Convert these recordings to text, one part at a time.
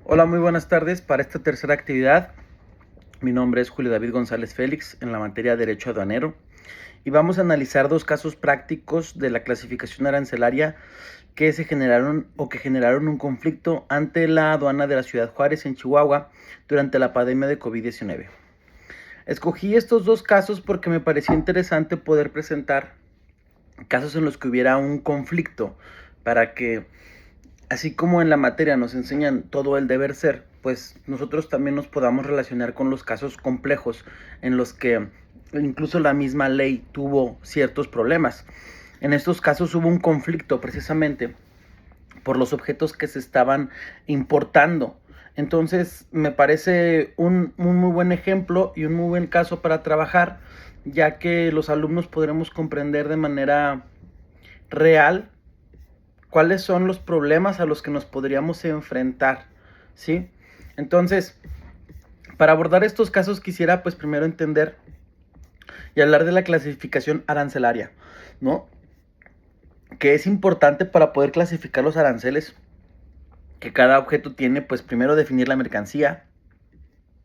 Hola, muy buenas tardes. Para esta tercera actividad, mi nombre es Julio David González Félix en la materia de Derecho Aduanero y vamos a analizar dos casos prácticos de la clasificación arancelaria que se generaron o que generaron un conflicto ante la aduana de la Ciudad Juárez en Chihuahua durante la pandemia de COVID-19. Escogí estos dos casos porque me pareció interesante poder presentar casos en los que hubiera un conflicto para que, así como en la materia nos enseñan todo el deber ser, pues nosotros también nos podamos relacionar con los casos complejos en los que incluso la misma ley tuvo ciertos problemas. En estos casos hubo un conflicto precisamente por los objetos que se estaban importando. Entonces me parece un muy buen ejemplo y un muy buen caso para trabajar, ya que los alumnos podremos comprender de manera real cuáles son los problemas a los que nos podríamos enfrentar, ¿sí? Entonces, para abordar estos casos quisiera pues primero entender y hablar de la clasificación arancelaria, ¿no? Que es importante para poder clasificar los aranceles que cada objeto tiene, pues primero definir la mercancía,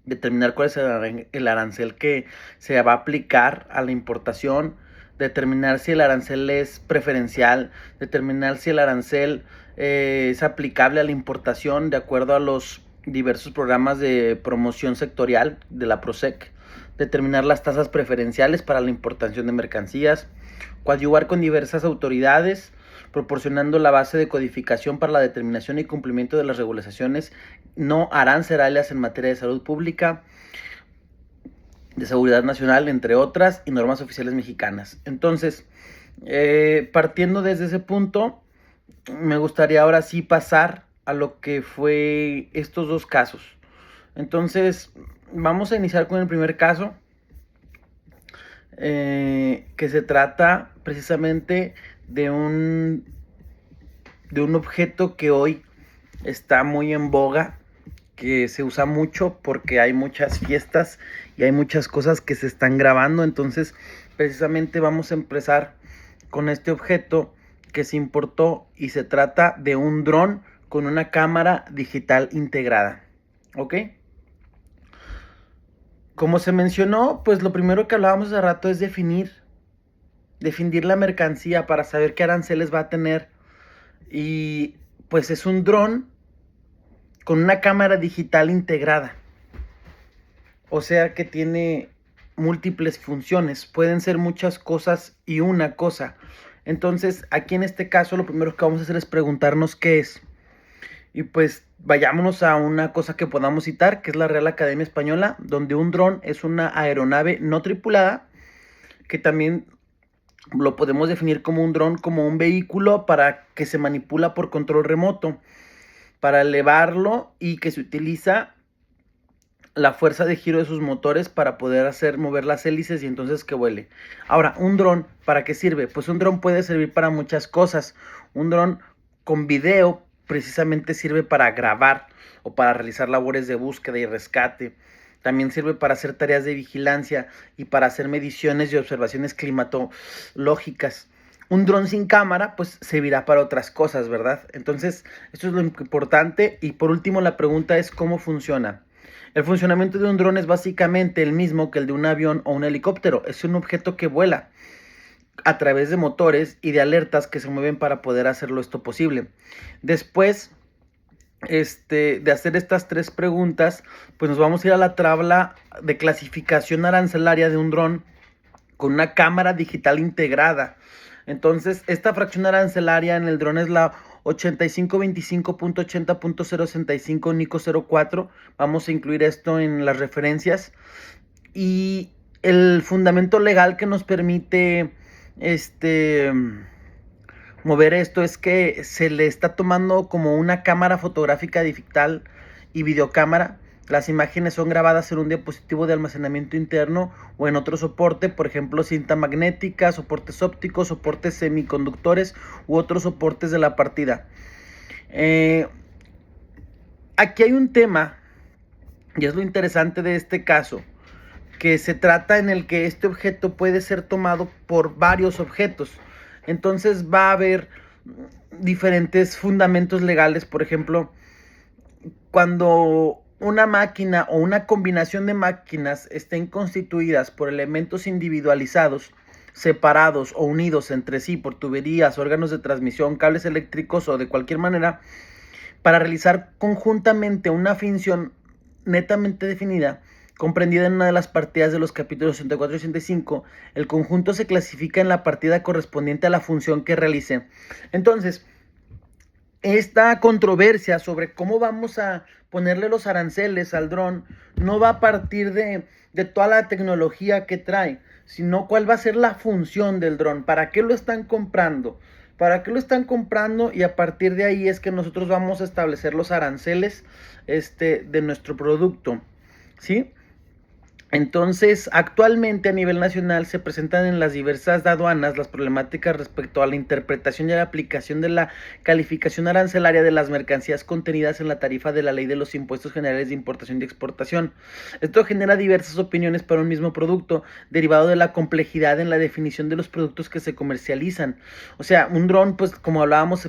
determinar cuál es el arancel que se va a aplicar a la importación, determinar si el arancel es preferencial, determinar si el arancel es aplicable a la importación de acuerdo a los diversos programas de promoción sectorial de la PROSEC, determinar las tasas preferenciales para la importación de mercancías, coadyuvar con diversas autoridades, proporcionando la base de codificación para la determinación y cumplimiento de las regulaciones no arancelarias en materia de salud pública, de seguridad nacional, entre otras, y normas oficiales mexicanas. Entonces, partiendo desde ese punto, me gustaría ahora sí pasar a lo que fue estos dos casos. Entonces, vamos a iniciar con el primer caso, que se trata precisamente de un objeto que hoy está muy en boga, que se usa mucho porque hay muchas fiestas y hay muchas cosas que se están grabando. Entonces, precisamente vamos a empezar con este objeto que se importó y se trata de un dron con una cámara digital integrada. ¿Ok? Como se mencionó, pues lo primero que hablábamos hace rato es definir la mercancía para saber qué aranceles va a tener. Y pues es un dron con una cámara digital integrada. O sea que tiene múltiples funciones. Pueden ser muchas cosas y una cosa. Entonces, aquí en este caso, lo primero que vamos a hacer es preguntarnos qué es. Y pues vayámonos a una cosa que podamos citar, que es la Real Academia Española, donde un dron es una aeronave no tripulada, que también lo podemos definir como un dron, como un vehículo para que se manipula por control remoto, para elevarlo y que se utiliza la fuerza de giro de sus motores para poder hacer mover las hélices y entonces que vuele. Ahora, un dron, ¿para qué sirve? Pues un dron puede servir para muchas cosas. Un dron con video precisamente sirve para grabar o para realizar labores de búsqueda y rescate. También sirve para hacer tareas de vigilancia y para hacer mediciones y observaciones climatológicas. Un dron sin cámara, pues servirá para otras cosas, ¿verdad? Entonces, esto es lo importante. Y por último, la pregunta es ¿cómo funciona? El funcionamiento de un dron es básicamente el mismo que el de un avión o un helicóptero. Es un objeto que vuela a través de motores y de alertas que se mueven para poder hacerlo esto posible. Después de hacer estas tres preguntas, pues nos vamos a ir a la tabla de clasificación arancelaria de un dron con una cámara digital integrada. Entonces, esta fracción arancelaria en el dron es la 8525.80.065 NICO 04. Vamos a incluir esto en las referencias. Y el fundamento legal que nos permite mover esto es que se le está tomando como una cámara fotográfica digital y videocámara. Las imágenes son grabadas en un dispositivo de almacenamiento interno o en otro soporte, por ejemplo, cinta magnética, soportes ópticos, soportes semiconductores u otros soportes de la partida. Aquí hay un tema, y es lo interesante de este caso, que se trata en el que este objeto puede ser tomado por varios objetos. Entonces va a haber diferentes fundamentos legales, por ejemplo, cuando una máquina o una combinación de máquinas estén constituidas por elementos individualizados, separados o unidos entre sí por tuberías, órganos de transmisión, cables eléctricos o de cualquier manera, para realizar conjuntamente una función netamente definida, comprendida en una de las partidas de los capítulos 64 y 65, el conjunto se clasifica en la partida correspondiente a la función que realice. Entonces, esta controversia sobre cómo vamos a ponerle los aranceles al dron no va a partir de toda la tecnología que trae, sino cuál va a ser la función del dron, para qué lo están comprando, y a partir de ahí es que nosotros vamos a establecer los aranceles de nuestro producto, ¿sí? Entonces, actualmente a nivel nacional se presentan en las diversas aduanas las problemáticas respecto a la interpretación y la aplicación de la calificación arancelaria de las mercancías contenidas en la tarifa de la Ley de los Impuestos Generales de Importación y Exportación. Esto genera diversas opiniones para un mismo producto, derivado de la complejidad en la definición de los productos que se comercializan. O sea, un dron, pues como hablábamos,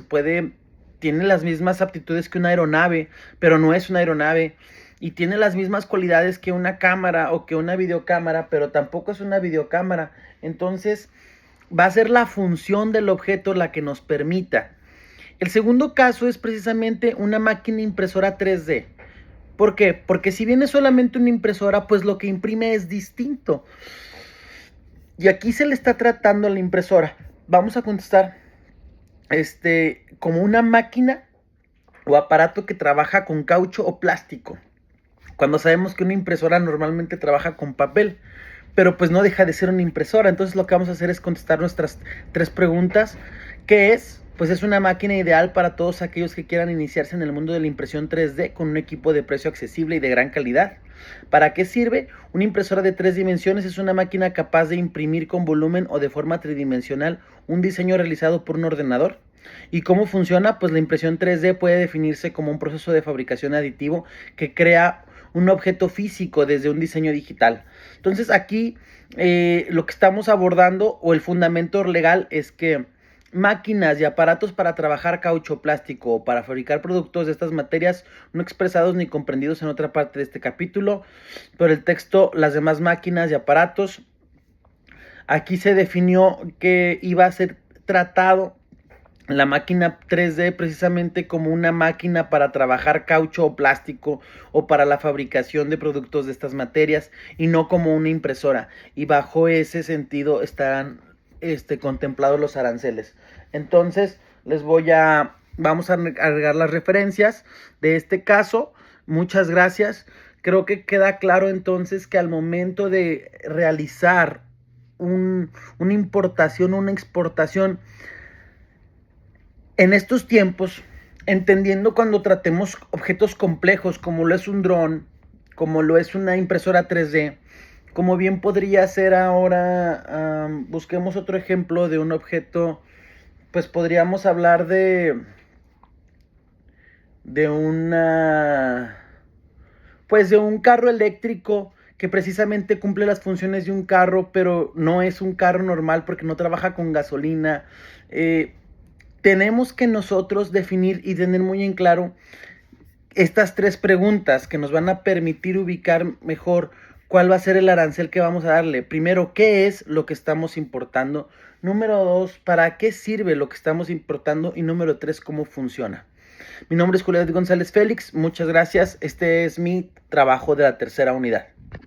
tiene las mismas aptitudes que una aeronave, pero no es una aeronave. Y tiene las mismas cualidades que una cámara o que una videocámara, pero tampoco es una videocámara. Entonces, va a ser la función del objeto la que nos permita. El segundo caso es precisamente una máquina impresora 3D. ¿Por qué? Porque si bien es solamente una impresora, pues lo que imprime es distinto. Y aquí se le está tratando a la impresora. Vamos a contestar como una máquina o aparato que trabaja con caucho o plástico, cuando sabemos que una impresora normalmente trabaja con papel, pero pues no deja de ser una impresora. Entonces lo que vamos a hacer es contestar nuestras 3 preguntas. ¿Qué es? Pues es una máquina ideal para todos aquellos que quieran iniciarse en el mundo de la impresión 3D con un equipo de precio accesible y de gran calidad. ¿Para qué sirve? Una impresora de 3 dimensiones es una máquina capaz de imprimir con volumen o de forma tridimensional un diseño realizado por un ordenador. ¿Y cómo funciona? Pues la impresión 3D puede definirse como un proceso de fabricación aditivo que crea un objeto físico desde un diseño digital. Entonces aquí lo que estamos abordando o el fundamento legal es que máquinas y aparatos para trabajar caucho plástico o para fabricar productos de estas materias no expresados ni comprendidos en otra parte de este capítulo, pero el texto, las demás máquinas y aparatos, aquí se definió que iba a ser tratado la máquina 3D precisamente como una máquina para trabajar caucho o plástico o para la fabricación de productos de estas materias y no como una impresora, y bajo ese sentido estarán contemplados los aranceles. Entonces vamos a agregar las referencias de este caso. Muchas gracias. Creo que queda claro entonces que al momento de realizar una importación o una exportación, en estos tiempos, entendiendo cuando tratemos objetos complejos como lo es un dron, como lo es una impresora 3D, como bien podría ser ahora, busquemos otro ejemplo de un objeto, pues podríamos hablar de un carro eléctrico que precisamente cumple las funciones de un carro, pero no es un carro normal porque no trabaja con gasolina. Tenemos que nosotros definir y tener muy en claro estas 3 preguntas que nos van a permitir ubicar mejor cuál va a ser el arancel que vamos a darle. Primero, ¿qué es lo que estamos importando? Número 2, ¿para qué sirve lo que estamos importando? Y número 3, ¿cómo funciona? Mi nombre es Julio David González Félix. Muchas gracias. Este es mi trabajo de la tercera unidad.